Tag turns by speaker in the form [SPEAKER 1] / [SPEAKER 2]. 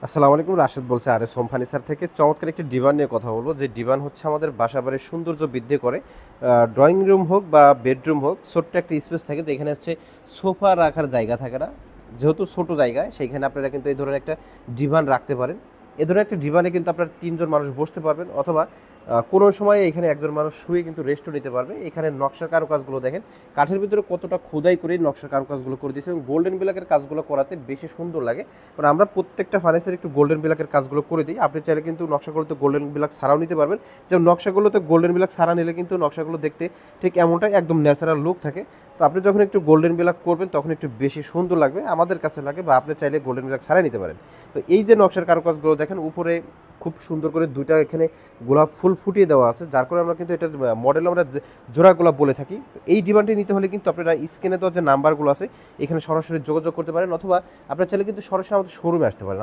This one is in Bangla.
[SPEAKER 1] আসসালামু আলাইকুম, রাশেদ বলছি আরএস হোম ফার্নিচার থেকে। চমৎকার একটি ডিভান নিয়ে কথা বলবো, যে ডিভান হচ্ছে আমাদের বাসাবাড়ির সৌন্দর্য বৃদ্ধি করে। ড্রয়িং রুম হোক বা বেডরুম হোক, ছোট্ট একটা স্পেস থাকে, তো এখানে হচ্ছে সোফা রাখার জায়গা থাকে না, যেহেতু ছোট জায়গায়, সেইখানে আপনারা কিন্তু এই ধরনের একটা ডিভান রাখতে পারেন। এ ধরনের একটা ডিভানে কিন্তু আপনার তিনজন মানুষ বসতে পারবেন, অথবা কোনো সময় এখানে একজন মানুষ শুয়ে কিন্তু রেস্টও নিতে পারবে। এখানে নকশার কারুকাজগুলো দেখেন, কাঠের ভিতরে কতটা খোদাই করে নকশার কারুকাজগুলো করে দিয়েছে, এবং গোল্ডেন ব্ল্যাকের কাজগুলো করাতে বেশি সুন্দর লাগে। কারণ আমরা প্রত্যেকটা ফার্নিচার একটু গোল্ডেন ব্ল্যাকের কাজগুলো করে দিই। আপনি চাইলে কিন্তু নকশাগুলোতে গোল্ডেন ব্ল্যাক ছাড়াও নিতে পারবেন। যেমন নকশাগুলোতে গোল্ডেন ব্ল্যাক ছাড়া নিলে কিন্তু নকশাগুলো দেখতে ঠিক এমনটাই একদম ন্যাচারাল লুক থাকে। তো আপনি যখন একটু গোল্ডেন ব্ল্যাক করবেন তখন একটু বেশি সুন্দর লাগবে আমাদের কাছে লাগে, বা আপনি চাইলে গোল্ডেন ব্ল্যাক ছাড়াই নিতে পারেন। তো এই যে নকশার কারুকাজগুলো দেখেন, উপরে খুব সুন্দর করে দুইটা এখানে গোলাপ ফুল ফুটিয়ে দেওয়া আছে, যার কারণে আমরা কিন্তু এটার মডেল আমরা জোড়া গোলাপ বলে থাকি। এই ডিমান্ডটি নিতে হলে কিন্তু আপনারা স্ক্রিনে দেওয়া যে নাম্বারগুলো আছে, এখানে সরাসরি যোগাযোগ করতে পারেন, অথবা আপনার চাইলে কিন্তু সরাসরি আমাদের শোরুমে আসতে পারেন।